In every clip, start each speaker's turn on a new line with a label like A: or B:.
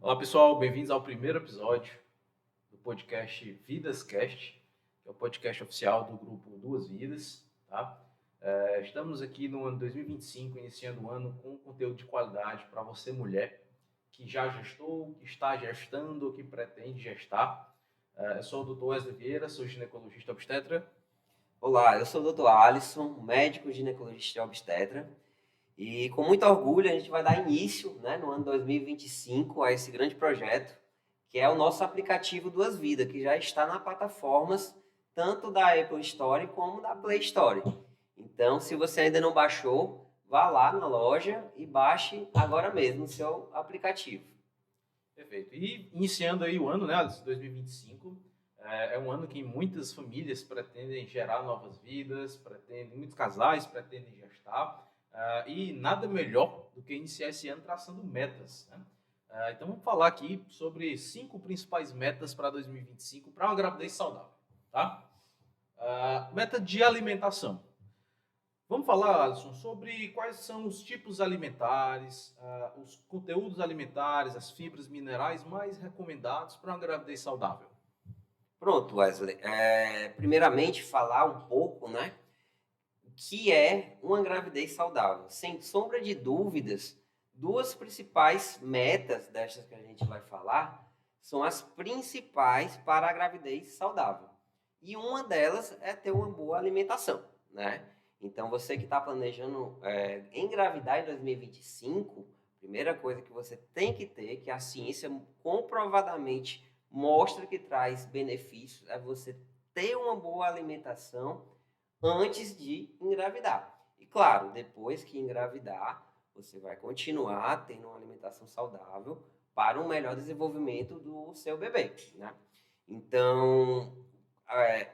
A: Olá pessoal, bem-vindos ao primeiro episódio do podcast VidasCast, que é o podcast oficial do grupo Duas Vidas, tá? Estamos aqui no ano 2025, iniciando o ano com conteúdo de qualidade para você, mulher, que já gestou, que está gestando ou que pretende gestar. Eu sou o Dr. Wesley Vieira, sou ginecologista obstetra.
B: Olá, eu sou o Dr. Alisson, médico ginecologista e obstetra, e com muito orgulho a gente vai dar início, né, no ano 2025 a esse grande projeto, que é o nosso aplicativo Duas Vidas, que já está nas plataformas tanto da Apple Store como da Play Store. Então, se você ainda não baixou, vá lá na loja e baixe agora mesmo o seu aplicativo.
A: Perfeito. E iniciando aí o ano, né, 2025, é um ano que muitas famílias pretendem gerar novas vidas, muitos casais pretendem gestar, e nada melhor do que iniciar esse ano traçando metas, né? Então vamos falar aqui sobre 5 principais metas para 2025 para uma gravidez saudável, tá? Meta de alimentação. Vamos falar, Alisson, sobre quais são os tipos alimentares, os conteúdos alimentares, as fibras minerais mais recomendados para uma gravidez saudável.
B: Pronto, Wesley. Primeiramente, falar um pouco, né, que é uma gravidez saudável. Sem sombra de dúvidas, duas principais metas destas que a gente vai falar são as principais para a gravidez saudável. E uma delas é ter uma boa alimentação, né? Então, você que está planejando engravidar em 2025, primeira coisa que você tem que ter, que a ciência comprovadamente mostra que traz benefícios, é você ter uma boa alimentação antes de engravidar. E claro, depois que engravidar, você vai continuar tendo uma alimentação saudável para um melhor desenvolvimento do seu bebê, né? Então,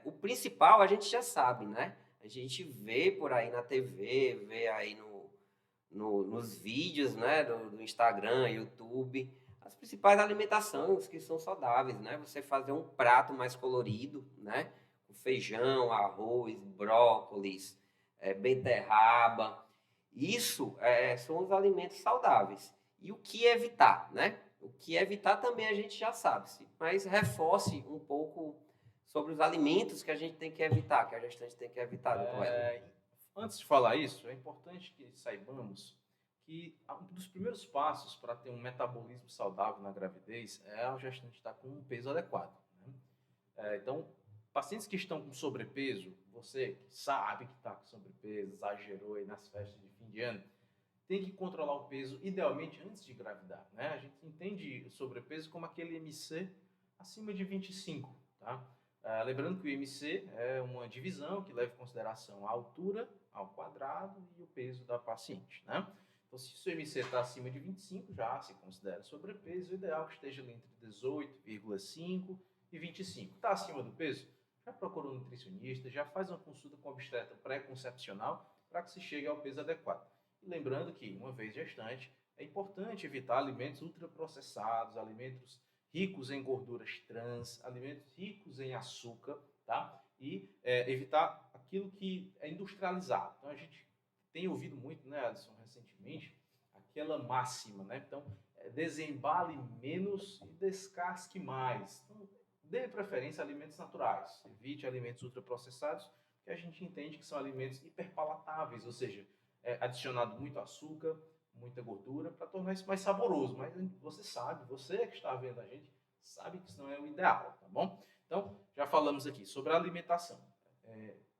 B: o principal a gente já sabe, né? A gente vê por aí na TV, vê aí nos vídeos, né, do Instagram, YouTube, as principais alimentações que são saudáveis, né? Você fazer um prato mais colorido, né? Com feijão, arroz, brócolis, beterraba. Isso são os alimentos saudáveis. E o que evitar, né? O que evitar também a gente já sabe, mas reforce um pouco sobre os alimentos que a gente tem que evitar, que a gestante tem que evitar, doutor Wesley.
A: Antes de falar isso, é importante que saibamos que um dos primeiros passos para ter um metabolismo saudável na gravidez é a gestante estar com um peso adequado, né? Então, pacientes que estão com sobrepeso, você que sabe que está com sobrepeso, exagerou aí nas festas de fim de ano, tem que controlar o peso, idealmente antes de engravidar, né? A gente entende o sobrepeso como aquele IMC acima de 25, tá? Lembrando que o IMC é uma divisão que leva em consideração a altura ao quadrado e o peso da paciente, né? Então, se o seu IMC está acima de 25, já se considera sobrepeso. O ideal é que esteja ali entre 18,5 e 25. Está acima do peso? Já procura um nutricionista, já faz uma consulta com obstetra pré-concepcional para que se chegue ao peso adequado. E lembrando que, uma vez gestante, é importante evitar alimentos ultraprocessados, alimentos ricos em gorduras trans, alimentos ricos em açúcar, tá? E evitar aquilo que é industrializado. Então, a gente tem ouvido muito, né, Alisson, recentemente, aquela máxima, né? Então, desembale menos e descasque mais. Então, dê preferência a alimentos naturais. Evite alimentos ultraprocessados, que a gente entende que são alimentos hiperpalatáveis, ou seja, adicionado muito açúcar, muita gordura, para tornar isso mais saboroso. Mas você sabe, você que está vendo a gente, sabe que isso não é o ideal, tá bom? Então, já falamos aqui sobre a alimentação.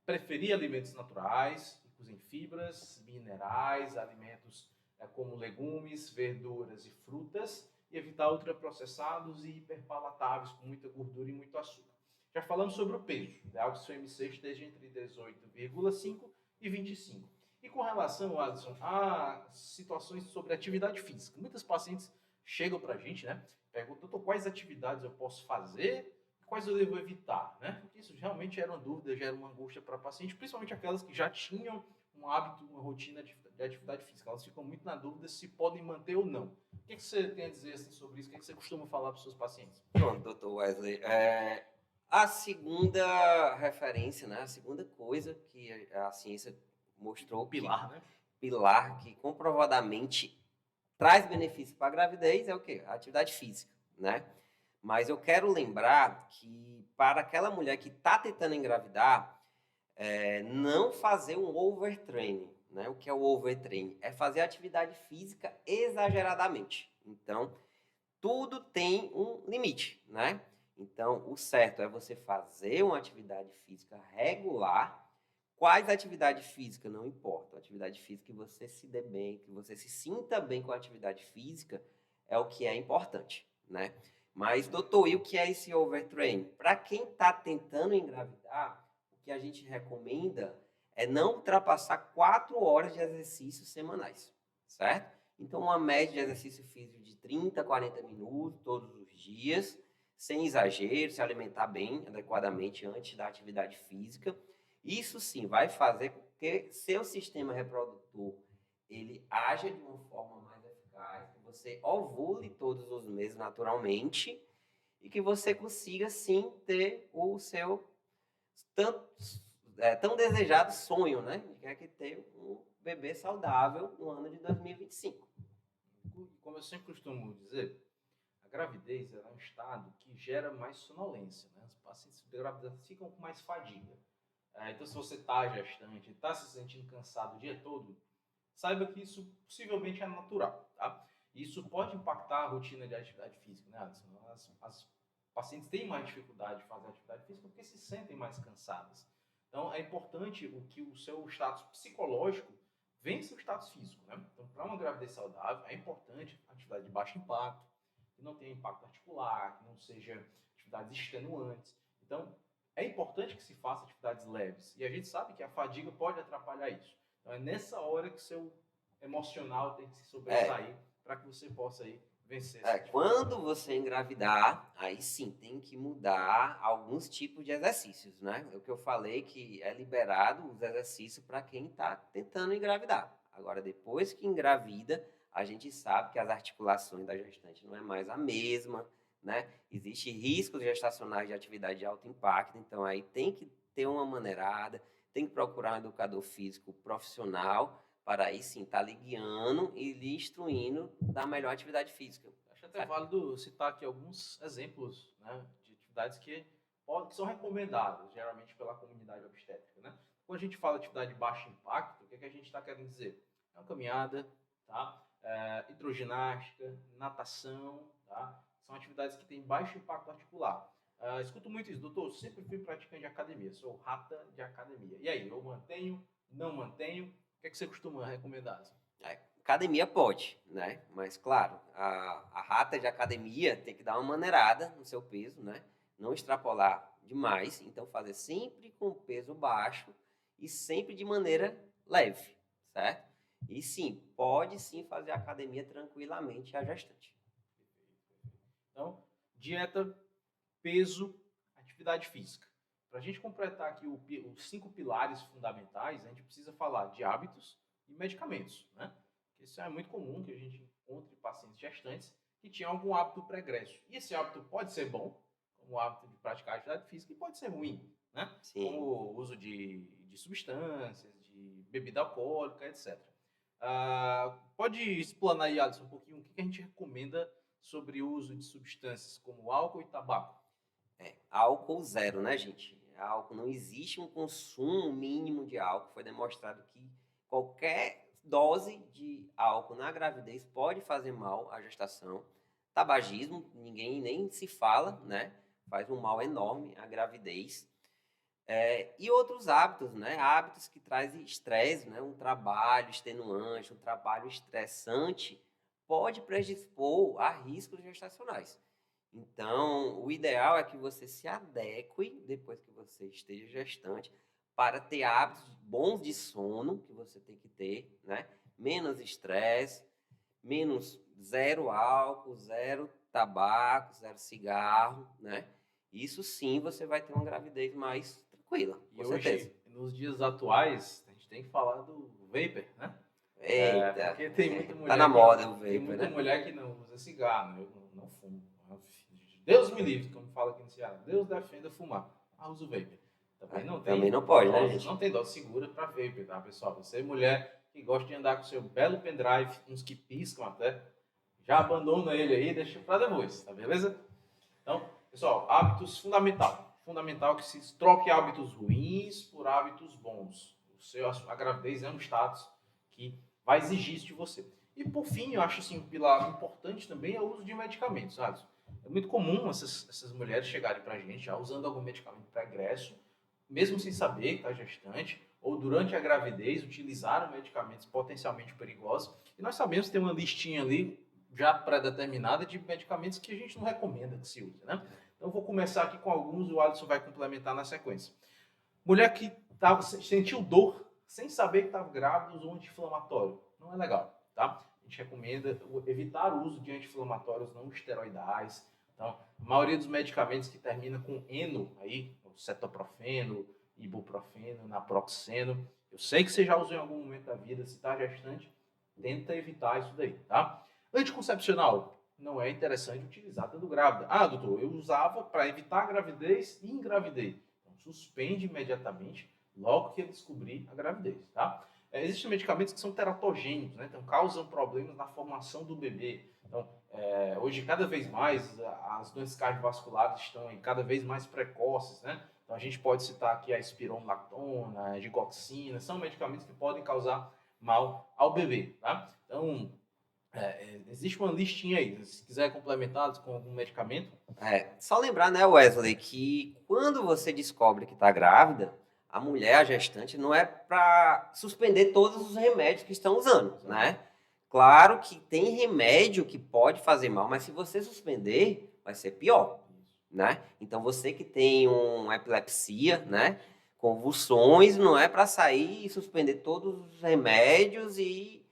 A: Preferir alimentos naturais, ricos em fibras, minerais, alimentos como legumes, verduras e frutas, e evitar ultraprocessados e hiperpalatáveis com muita gordura e muito açúcar. Já falamos sobre o peso, ideal que seu MC esteja entre 18,5 e 25. E com relação, Alisson, a situações sobre atividade física, muitas pacientes chegam para a gente, né? Perguntam, doutor, quais atividades eu posso fazer e quais eu devo evitar, né? Porque isso realmente era uma dúvida, já era uma angústia para a paciente, principalmente aquelas que já tinham um hábito, uma rotina de atividade física. Elas ficam muito na dúvida se podem manter ou não. O que você tem a dizer assim, sobre isso? O que você costuma falar para os seus pacientes?
B: Pronto, doutor Wesley. A segunda referência, né, a segunda coisa que a ciência mostrou que
A: Pilar, né?
B: pilar que comprovadamente traz benefício para a gravidez é o quê? A atividade física, né? Mas eu quero lembrar que para aquela mulher que está tentando engravidar, não fazer um overtraining, né? O que é o overtraining? É fazer atividade física exageradamente. Então, tudo tem um limite, né? Então, o certo é você fazer uma atividade física regular. Quais atividade física? Não importa. A atividade física que você se dê bem, que você se sinta bem com a atividade física, é o que é importante, né? Mas, doutor, e o que é esse overtraining? Para quem está tentando engravidar, o que a gente recomenda é não ultrapassar 4 horas de exercícios semanais, certo? Então, uma média de exercício físico de 30 a 40 minutos todos os dias, sem exagero, se alimentar bem, adequadamente antes da atividade física. Isso sim vai fazer com que seu sistema reprodutor ele haja de uma forma mais eficaz, que você ovule todos os meses naturalmente e que você consiga sim ter o seu tão desejado sonho, né? De quer que ter um bebê saudável no ano de 2025.
A: Como eu sempre costumo dizer, a gravidez é um estado que gera mais sonolência, né? Os pacientes grávidos ficam com mais fadiga. Então, se você está gestante, está se sentindo cansado o dia todo, saiba que isso possivelmente é natural, tá? Isso pode impactar a rotina de atividade física, né, Alisson? As pacientes têm mais dificuldade de fazer atividade física porque se sentem mais cansadas. Então, é importante que o seu status psicológico vença o status físico, né? Então, para uma gravidez saudável, é importante atividade de baixo impacto, que não tenha impacto articular, que não seja atividades extenuantes. Então, é importante que se faça atividades leves. E a gente sabe que a fadiga pode atrapalhar isso. Então, é nessa hora que o seu emocional tem que se sobressair para que você possa aí vencer.
B: Quando você engravidar, aí sim, tem que mudar alguns tipos de exercícios, né? É o que eu falei que é liberado os exercícios para quem está tentando engravidar. Agora, depois que engravida, a gente sabe que as articulações da gestante não é mais a mesma, né? Existe riscos gestacionais de atividade de alto impacto, então aí tem que ter uma maneirada, tem que procurar um educador físico profissional para aí sim estar lhe guiando e lhe instruindo da melhor atividade física.
A: Acho até válido citar aqui alguns exemplos, né, de atividades que são recomendadas, geralmente pela comunidade obstétrica, né? Quando a gente fala de atividade de baixo impacto, o que a gente está querendo dizer? É uma caminhada, tá? Hidroginástica, natação, tá? São atividades que têm baixo impacto articular. Escuto muito isso, doutor, eu sempre fui praticante de academia, sou rata de academia. E aí, eu mantenho, não mantenho? O que é que você costuma recomendar?
B: Academia pode, né? Mas, claro, a rata de academia tem que dar uma maneirada no seu peso, né? Não extrapolar demais. Então, fazer sempre com peso baixo e sempre de maneira leve, certo? E sim, pode sim fazer academia tranquilamente a gestante.
A: Então, dieta, peso, atividade física. Para a gente completar aqui os 5 pilares fundamentais, a gente precisa falar de hábitos e medicamentos, né? Isso é muito comum que a gente encontre pacientes gestantes que tinham algum hábito pregresso. E esse hábito pode ser bom, como o hábito de praticar atividade física, e pode ser ruim, né?
B: Sim.
A: Como o uso de substâncias, de bebida alcoólica, etc. Pode explanar aí, Alisson, um pouquinho o que a gente recomenda sobre o uso de substâncias como álcool e tabaco?
B: Álcool zero, né, gente? Álcool, não existe um consumo mínimo de álcool. Foi demonstrado que qualquer dose de álcool na gravidez pode fazer mal à gestação. Tabagismo, ninguém nem se fala, né? Faz um mal enorme à gravidez. E outros hábitos, né? Hábitos que trazem estresse, né? Um trabalho extenuante, um trabalho estressante pode predispor a riscos gestacionais. Então, o ideal é que você se adeque, depois que você esteja gestante, para ter hábitos bons de sono, que você tem que ter, né? Menos estresse, menos zero álcool, zero tabaco, zero cigarro, né? Isso sim você vai ter uma gravidez mais tranquila, com certeza.
A: Hoje, nos dias atuais, a gente tem que falar do vapor, né?
B: Eita,
A: porque tem muita mulher
B: tá na moda o vapor,
A: tem muita
B: né?
A: mulher que não usa cigarro, eu não fumo. Deus me livre, como fala aqui no Ceará. Deus defenda fumar. Usa o vapor.
B: Também não pode, né, gente?
A: Não tem dose segura para vapor, tá, pessoal? Você, mulher que gosta de andar com seu belo pendrive, uns que piscam até, Já abandona ele aí, deixa para depois, tá beleza? Então, pessoal, hábitos fundamental. Fundamental que se troque hábitos ruins por hábitos bons. A gravidez é um status que vai exigir isso de você. E por fim, eu acho assim, um pilar importante também é o uso de medicamentos, sabe? É muito comum essas mulheres chegarem para a gente já usando algum medicamento pregresso, mesmo sem saber que está gestante, ou durante a gravidez utilizaram medicamentos potencialmente perigosos. E nós sabemos que tem uma listinha ali já pré-determinada de medicamentos que a gente não recomenda que se use, né? Então eu vou começar aqui com alguns e o Alisson vai complementar na sequência. Mulher que sentiu dor sem saber que estava grávida usou um anti-inflamatório. Não é legal, tá? A gente recomenda evitar o uso de anti-inflamatórios não esteroidais. Então, a maioria dos medicamentos que termina com eno, aí, o cetoprofeno, ibuprofeno, naproxeno, eu sei que você já usou em algum momento da vida, se está gestante, tenta evitar isso daí, tá? Anticoncepcional, não é interessante utilizar estando grávida. Ah, doutor, eu usava para evitar a gravidez e engravidei. Então, suspende imediatamente logo que eu descobrir a gravidez, tá? Existem medicamentos que são teratogênicos, né? Então causam problemas na formação do bebê. Então, hoje, cada vez mais, as doenças cardiovasculares estão cada vez mais precoces, né? Então, a gente pode citar aqui a espironolactona, a digoxina, são medicamentos que podem causar mal ao bebê, tá? Então, existe uma listinha aí, se quiser complementar com algum medicamento.
B: Só lembrar, né, Wesley, que quando você descobre que está grávida, a mulher, a gestante, não é para suspender todos os remédios que estão usando, né? Claro que tem remédio que pode fazer mal, mas se você suspender, vai ser pior, né? Então, você que tem uma epilepsia, né, convulsões, não é para sair e suspender todos os remédios e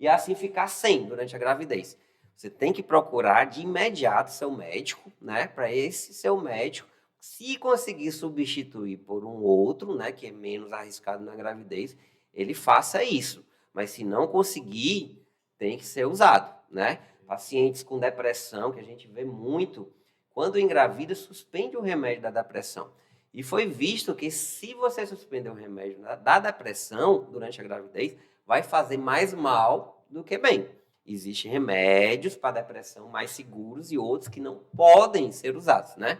B: assim ficar sem durante a gravidez. Você tem que procurar de imediato seu médico, né, para esse seu médico, se conseguir substituir por um outro, né, que é menos arriscado na gravidez, ele faça isso. Mas se não conseguir, tem que ser usado, né? Pacientes com depressão, que a gente vê muito, quando engravida, suspende o remédio da depressão. E foi visto que se você suspender o remédio da depressão durante a gravidez, vai fazer mais mal do que bem. Existem remédios para depressão mais seguros e outros que não podem ser usados, né?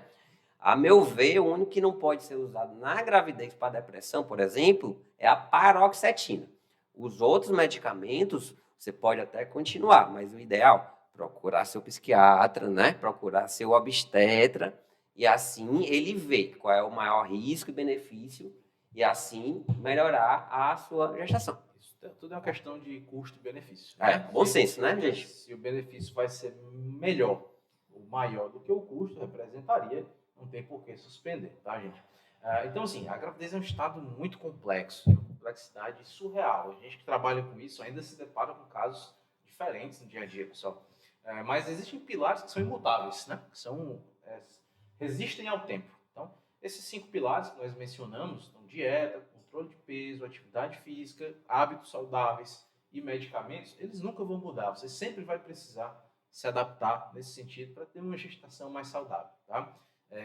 B: A meu ver, o único que não pode ser usado na gravidez para depressão, por exemplo, é a paroxetina. Os outros medicamentos, você pode até continuar, mas o ideal, procurar seu psiquiatra, né? Procurar seu obstetra, e assim ele vê qual é o maior risco e benefício, e assim melhorar a sua gestação.
A: Isso tudo é uma questão de custo e benefício.
B: Bom senso, né, gente?
A: Se o benefício vai ser melhor ou maior do que o custo, representaria, não tem por que suspender, tá, gente? Então, assim, a gravidez é um estado muito complexo, de complexidade surreal. A gente que trabalha com isso ainda se depara com casos diferentes no dia a dia, pessoal. Mas existem pilares que são imutáveis, né? Que resistem ao tempo. Então, esses 5 pilares que nós mencionamos, então, dieta, controle de peso, atividade física, hábitos saudáveis e medicamentos, eles nunca vão mudar. Você sempre vai precisar se adaptar nesse sentido para ter uma gestação mais saudável, tá?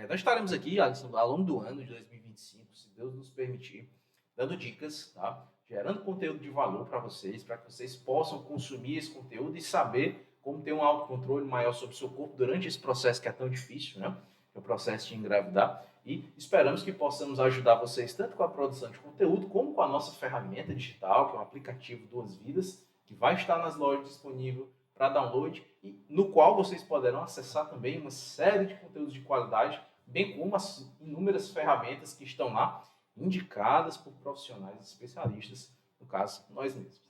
A: Nós estaremos aqui, Alisson, ao longo do ano de 2025, se Deus nos permitir, dando dicas, tá? Gerando conteúdo de valor para que vocês possam consumir esse conteúdo e saber como ter um autocontrole maior sobre o seu corpo durante esse processo que é tão difícil, né? Que é o processo de engravidar. E esperamos que possamos ajudar vocês tanto com a produção de conteúdo, como com a nossa ferramenta digital, que é o aplicativo Duas Vidas, que vai estar nas lojas disponível para download e no qual vocês poderão acessar também uma série de conteúdos de qualidade, bem como as inúmeras ferramentas que estão lá, indicadas por profissionais especialistas, no caso, nós mesmos.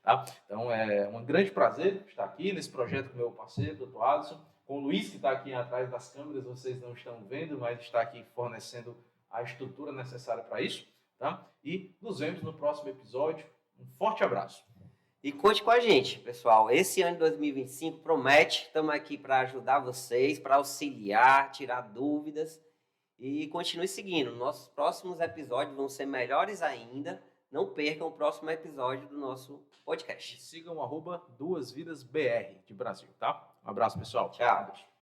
A: Tá? Então, é um grande prazer estar aqui nesse projeto com o meu parceiro, Dr. Alisson, com o Luiz, que está aqui atrás das câmeras, vocês não estão vendo, mas está aqui fornecendo a estrutura necessária para isso. Tá? E nos vemos no próximo episódio. Um forte abraço.
B: E conte com a gente, pessoal. Esse ano de 2025 promete. Estamos aqui para ajudar vocês, para auxiliar, tirar dúvidas. E continue seguindo. Nossos próximos episódios vão ser melhores ainda. Não percam o próximo episódio do nosso podcast.
A: Sigam @duasvidasbr de Brasil, tá? Um abraço, pessoal.
B: Tchau.